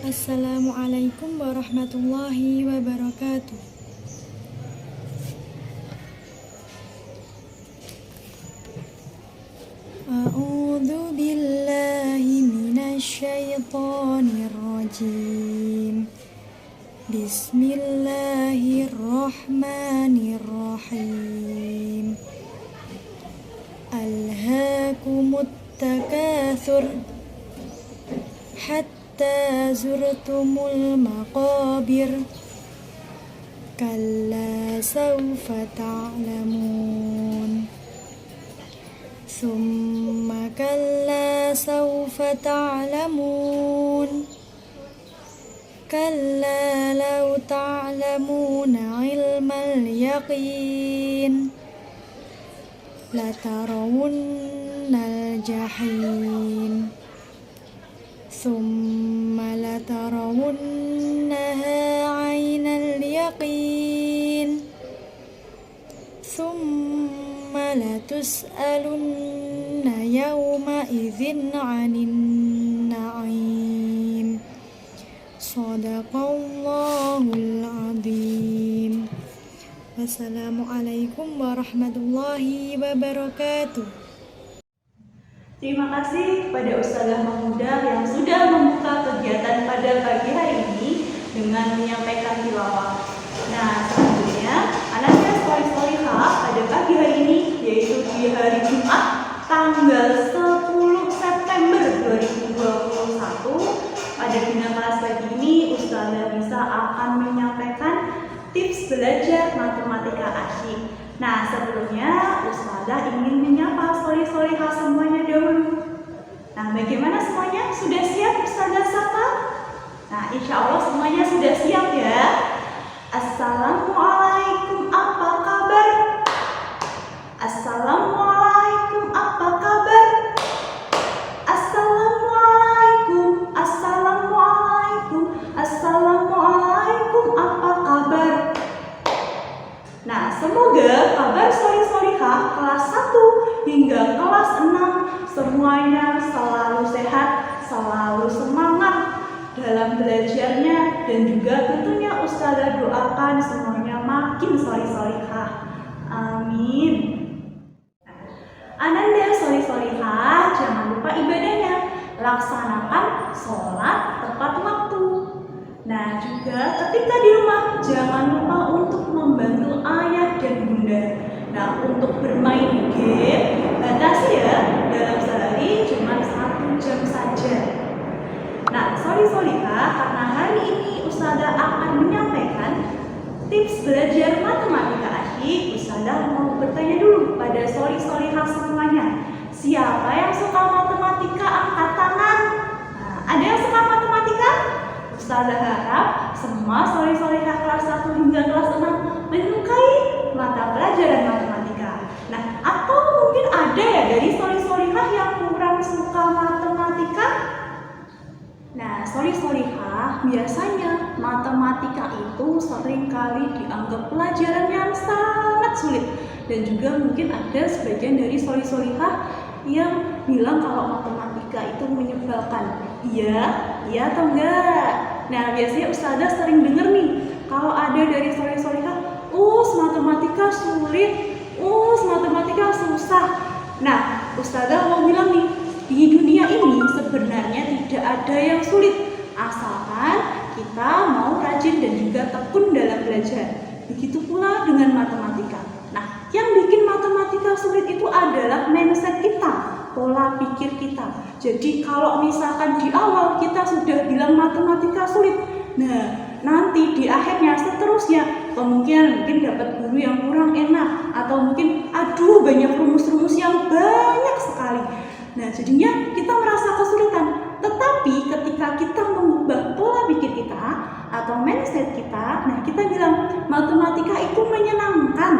Assalamualaikum warahmatullahi wabarakatuh. A'udzu billahi minasy syaithanir rajim. Bismillahirrahmanirrahim. Alhaakumut takatsur hatta zurtumul maqabir. Kalla sawfa ta'lamun. Summa kalla sawfa ta'lamun. Kalla law ta'lamuna ilmal yaqin latarawunnal jahim. Summa latarawunnaha 'ainal yaqin. Summa latus'alunna yawma idzin 'anin na'im. Shadaqallahul adzim. Wassalamualaikum warahmatullahi wabarakatuh. Terima kasih kepada Ustazah Mahmudah yang sudah membuka kegiatan pada pagi hari ini dengan menyampaikan tilawah. Nah, selanjutnya anaknya solih-solihah pada pagi hari ini, yaitu di hari Jumat tanggal 10 September 2021. Pada bidang kelas pagi ini, Ustazah Nisa akan menyampaikan tips belajar matematika asyik. Nah, sebelumnya Ustazah ingin menyapa solih-solihah semuanya dahulu. Nah, bagaimana semuanya? Sudah siap Ustazah sapa? Nah, insya Allah semuanya sudah siap ya. Assalamualaikum, apa kabar? Assalamualaikum, apa kabar? Assalamualaikum, assalamualaikum, assalamualaikum, apa kabar? Nah, semoga kabar solih-solihah kelas 1 hingga kelas 6 semuanya selalu sehat, selalu semangat dalam belajarnya, dan juga tentunya Ustazah doakan semuanya makin solih-solihah. Amin. Ananda solih-solihah, jangan lupa ibadahnya. Laksanakan sholat tepat waktu. Nah, juga ketika di rumah jangan lupa untuk membantu ayah dan bunda. Nah, untuk bermain game batasi ya, dalam sehari cuma 1 jam saja. Nah, solih-solihah, karena hari ini Ustazah akan menyampaikan tips belajar matematika asyik, Ustazah mau bertanya dulu pada solih-solihah semuanya. Siapa yang suka matematika angkat tangan? Nah, ada yang suka matematika? Ustazah harap semua solih-solihah kelas 1 hingga kelas 6 menyukai mata pelajaran matematika. Nah, atau mungkin ada ya dari solih-solihah yang kurang suka matematika? Nah, solih-solihah, biasanya matematika itu seringkali dianggap pelajaran yang sangat sulit. Dan juga mungkin ada sebagian dari solih-solihah yang bilang kalau matematika itu menyebalkan. Iya, iya atau enggak? Nah, biasanya Ustazah sering dengar nih, kalau ada dari solih-solihah, matematika sulit, matematika susah. Nah, Ustazah mau bilang nih, di dunia ini sebenarnya tidak ada yang sulit, asalkan kita mau rajin dan juga tekun dalam belajar. Begitu pula dengan matematika. Nah, yang bikin matematika sulit itu adalah mindset kita, pola pikir kita. Jadi kalau misalkan di awal kita sudah bilang matematika sulit, nah nanti di akhirnya seterusnya kemungkinan mungkin dapat guru yang kurang enak, atau mungkin banyak rumus-rumus yang banyak sekali. Nah, jadinya kita merasa kesulitan. Tetapi ketika kita mengubah pola pikir kita atau mindset kita, nah kita bilang matematika itu menyenangkan.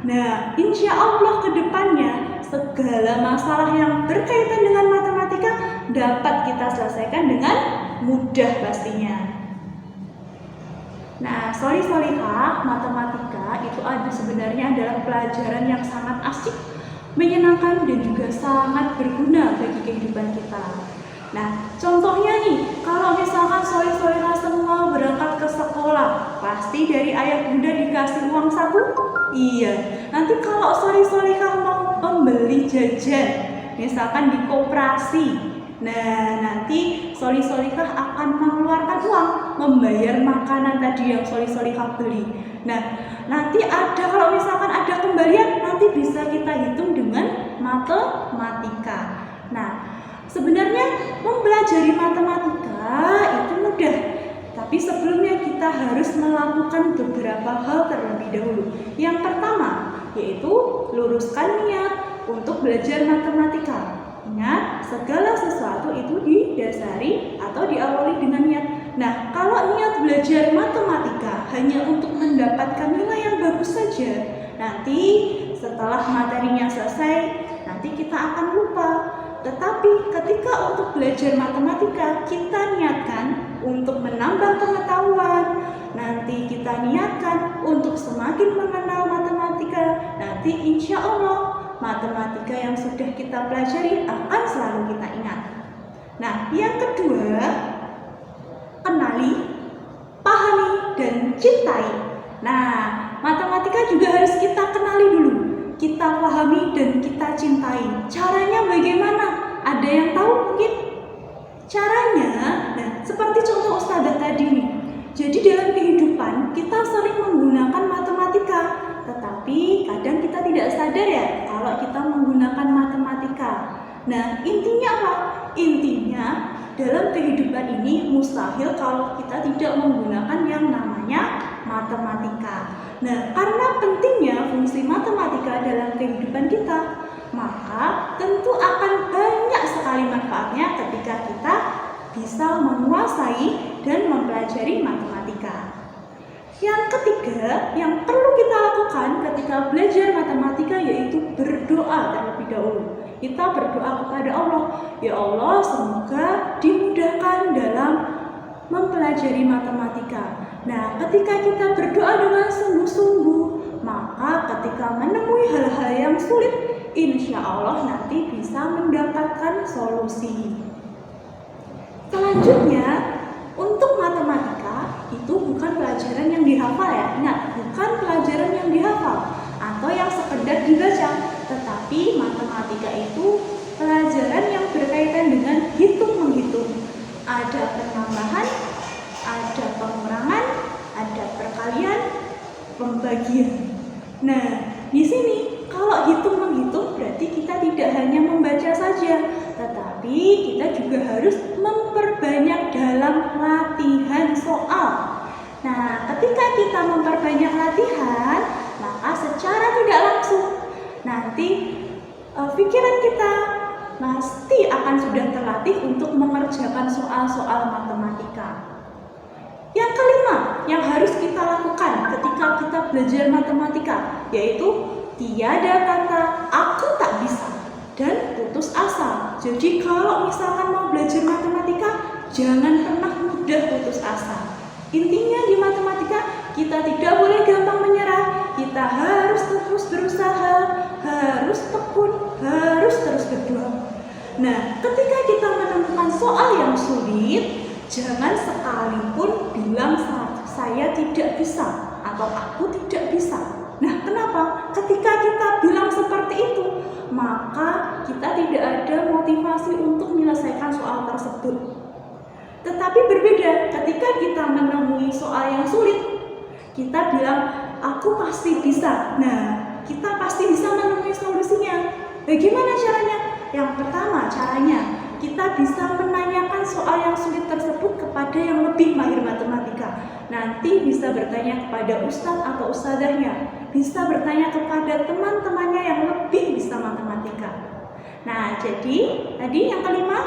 Nah, insya Allah ke depannya segala masalah yang berkaitan dengan matematika dapat kita selesaikan dengan mudah pastinya. Nah, solih-solihah, matematika itu sebenarnya adalah pelajaran yang sangat asik, menyenangkan, dan juga sangat berguna bagi kehidupan kita. Nah, contohnya nih, kalau misalkan solih-solihah pasti dari ayah bunda dikasih uang saku? Iya. Nanti kalau solihah mau membeli jajan, misalkan di koperasi, nah nanti solihah akan mengeluarkan uang membayar makanan tadi yang solihah beli. Nah nanti kalau misalkan ada kembalian, nanti bisa kita hitung dengan matematika. Nah sebenarnya mempelajari matematika itu mudah, tapi sebelumnya kita harus melakukan beberapa hal terlebih dahulu. Yang pertama yaitu luruskan niat untuk belajar matematika. Ingat, segala sesuatu itu didasari atau diawali dengan niat. Nah, kalau niat belajar matematika hanya untuk mendapatkan nilai yang bagus saja, nanti setelah materinya selesai, nanti kita akan lupa. Tetapi ketika untuk belajar matematika kita niatkan untuk menambah pengetahuan, nanti kita niatkan untuk semakin mengenal matematika, nanti insya Allah matematika yang sudah kita pelajari akan selalu kita ingat. Nah, yang kedua, kenali, pahami, dan cintai. Nah, matematika juga harus kita kenali dulu, kita pahami dan kita cintai. Caranya bagaimana? Ada yang tahu mungkin? Caranya, nah seperti contoh Ustazah tadi nih. Jadi dalam kehidupan kita sering menggunakan matematika, tetapi kadang kita tidak sadar ya kalau kita menggunakan matematika. Nah intinya apa? Intinya dalam kehidupan ini mustahil kalau kita tidak menggunakan yang namanya matematika. Nah, karena pentingnya fungsi matematika dalam kehidupan kita, maka tentu akan banyak sekali manfaatnya ketika kita bisa menguasai dan mempelajari matematika. Yang ketiga, yang perlu kita lakukan ketika belajar matematika yaitu berdoa terlebih dahulu. Kita berdoa kepada Allah, ya Allah semoga dimudahkan dalam mempelajari matematika. Nah, ketika kita berdoa dengan sungguh-sungguh, maka ketika menemui hal-hal yang sulit, insya Allah nanti bisa mendapatkan solusi. Selanjutnya, untuk matematika itu bukan pelajaran yang dihafal ya. Ingat, bukan pelajaran yang dihafal atau yang sekedar dibaca, tetapi matematika itu pelajaran yang berkaitan dengan hitung-menghitung. Ada penambahan, ada pengurangan, ada perkalian, pembagian. Nah, di sini kalau hitung-menghitung berarti kita tidak hanya membaca saja, tetapi kita juga harus memperbanyak dalam latihan soal. Nah, ketika kita memperbanyak latihan, maka secara tidak langsung nanti pikiran kita pasti akan sudah terlatih untuk mengerjakan soal-soal matematika. Yang kelima yang harus kita lakukan ketika kita belajar matematika yaitu tiada kata aku tak bisa dan putus asa. Jadi kalau misalkan mau belajar matematika, jangan pernah mudah putus asa. Intinya di matematika kita tidak boleh gampang menyerah. Kita harus terus berusaha, harus tekun, harus terus berjuang. Nah, ketika kita menemukan soal yang sulit, jangan sekalipun bilang saya tidak bisa atau aku tidak bisa. Nah, kenapa? Ketika kita bilang seperti itu, maka kita tidak ada motivasi untuk menyelesaikan soal tersebut. Tetapi berbeda ketika kita menemui soal yang sulit, kita bilang, aku pasti bisa. Nah, kita pasti bisa menemui solusinya. Bagaimana caranya? Yang pertama caranya, kita bisa menanyakan soal yang sulit tersebut kepada yang lebih mahir matematika. Nanti bisa bertanya kepada ustadz atau ustadzahnya, bisa bertanya kepada teman-temannya yang lebih bisa matematika. Nah, jadi tadi yang kelima,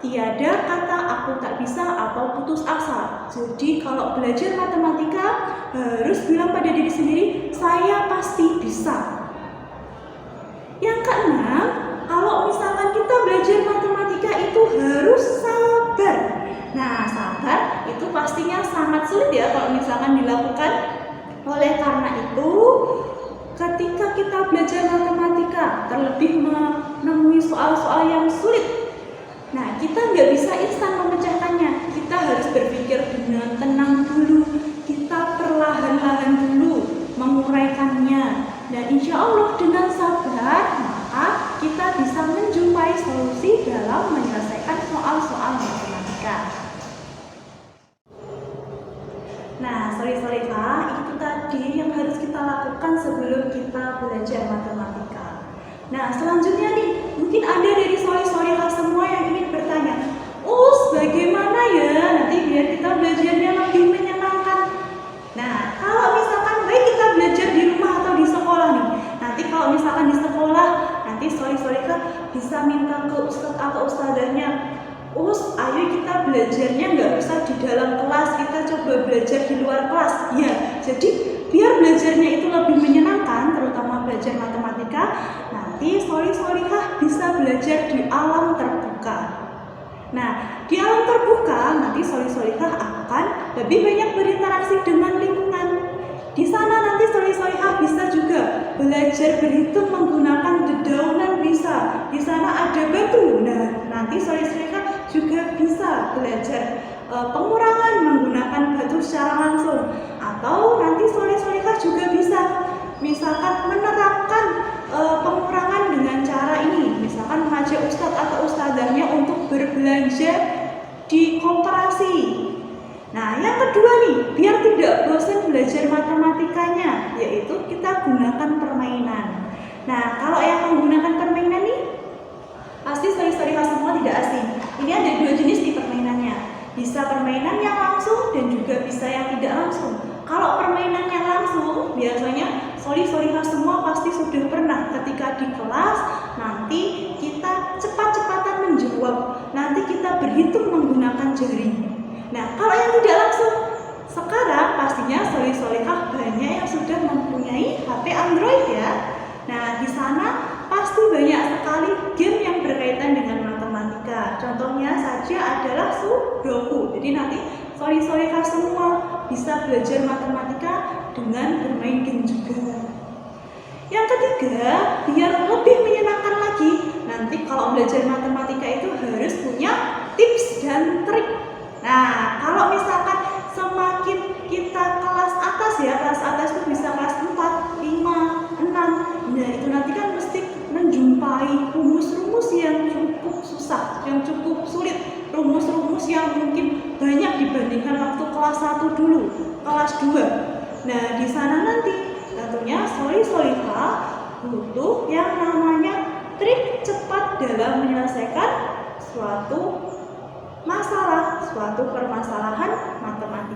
tiada kata aku tak bisa atau putus asa. Jadi kalau belajar matematika harus bilang pada diri sendiri, saya pasti bisa. Yang keenam, kalau misalkan kita belajar matematika itu harus sabar. Nah, sabar itu pastinya sangat sulit ya kalau misalkan dilakukan. Oleh karena itu, ketika kita belajar matematika, terlebih menemui soal-soal yang sulit, nah kita nggak bisa instan memecahkannya. Kita harus berpikir dengan tenang dulu. Kita perlahan soleh-solehah, itu tadi yang harus kita lakukan sebelum kita belajar matematika. Nah, selanjutnya nih, mungkin ada dari soleh-solehah semua yang ingin bertanya, bagaimana ya nanti biar kita belajarnya lebih menyenangkan? Nah, kalau misalkan baik kita belajar di rumah atau di sekolah nih, nanti kalau misalkan di sekolah, nanti soleh-solehah bisa minta ke ustadz atau ustadzahnya, ayo kita belajarnya nggak usah di dalam kelas, kita coba belajar di luar kelas. Ya, jadi biar belajarnya itu lebih menyenangkan, terutama belajar matematika, nanti soleh-solehah bisa belajar di alam terbuka. Nah, di alam terbuka nanti soleh-solehah akan lebih banyak berinteraksi dengan lingkungan. Di sana nanti soleh-solehah bisa juga belajar berhitung menggunakan dedaunan bisa. Di sana ada batu. Nah, nanti soleh-solehah juga bisa belajar pengurangan menggunakan batu secara langsung. Atau nanti soleh-solehah juga bisa misalkan menerapkan pengurangan dengan cara ini, misalkan mengajak ustadz atau ustadzahnya untuk berbelanja di koperasi. Nah, yang kedua nih, biar tidak bosan belajar matematikanya, yaitu kita gunakan permainan. Nah, kalau yang menggunakan permainan nih, pasti soleh-solehah semua tidak asing. Ini ada dua jenis nih permainannya. Bisa permainan yang langsung dan juga bisa yang tidak langsung. Kalau permainan yang langsung, biasanya soleh-solehah semua pasti sudah pernah ketika di kelas, nanti kita cepat-cepatan menjawab, nanti kita berhitung menggunakan jari. Nah, kalau yang tidak langsung, sekarang pastinya soleh-solehah banyak yang sudah mempunyai HP Android ya. Nah, di sana pasti banyak sekali game yang berkaitan dengan matematika. Contohnya saja adalah Sudoku. Jadi nanti soleh-solehah semua bisa belajar matematika dengan bermain game juga. Yang ketiga, biar lebih menyenangkan lagi, nanti kalau belajar matematika itu harus punya tips dan trik. Nah, kalau misalkan semakin kita kelas atas ya, kelas atas itu bisa kelas 4, 5, 6. Nah, itu nanti kan mesti menjumpai rumus-rumus yang cukup susah, yang cukup sulit, rumus-rumus yang mungkin banyak dibandingkan waktu kelas 1 dulu, kelas 2. Nah, di sana nanti tentunya soleh-solehah butuh yang namanya trik cepat dalam menyelesaikan suatu masalah, suatu permasalahan matematika.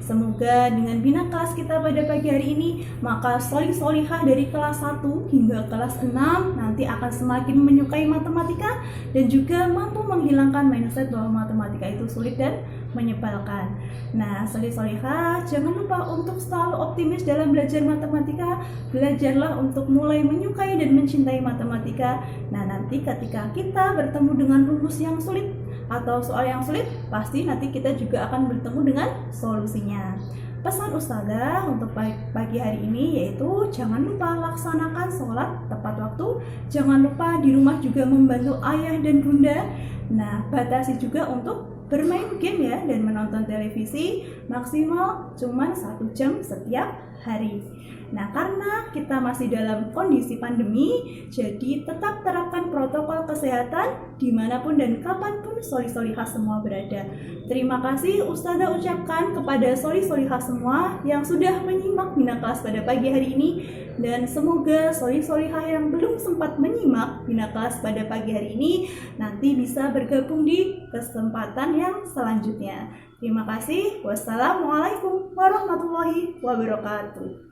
Semoga dengan bina kelas kita pada pagi hari ini, maka soleh-solehah dari kelas 1 hingga kelas 6 nanti akan semakin menyukai matematika dan juga mampu menghilangkan mindset bahwa matematika itu sulit dan menyebalkan. Nah, soleh-solehah jangan lupa untuk selalu optimis dalam belajar matematika. Belajarlah untuk mulai menyukai dan mencintai matematika. Nah, nanti ketika kita bertemu dengan rumus yang sulit atau soal yang sulit, pasti nanti kita juga akan bertemu dengan solusinya. Pesan Ustazah untuk pagi hari ini yaitu jangan lupa laksanakan sholat tepat waktu. Jangan lupa di rumah juga membantu ayah dan bunda. Nah, batasi juga untuk bermain game ya dan menonton televisi maksimal cuma 1 jam setiap hari. Nah, karena kita masih dalam kondisi pandemi, jadi tetap terapkan protokol kesehatan dimanapun dan kapanpun soleh-solehah semua berada. Terima kasih Ustazah ucapkan kepada soleh-solehah semua yang sudah menyimak bina kelas pada pagi hari ini, dan semoga soleh-solehah yang belum sempat menyimak bina kelas pada pagi hari ini nanti bisa bergabung di kesempatan yang selanjutnya. Terima kasih. Wassalamualaikum warahmatullahi wabarakatuh.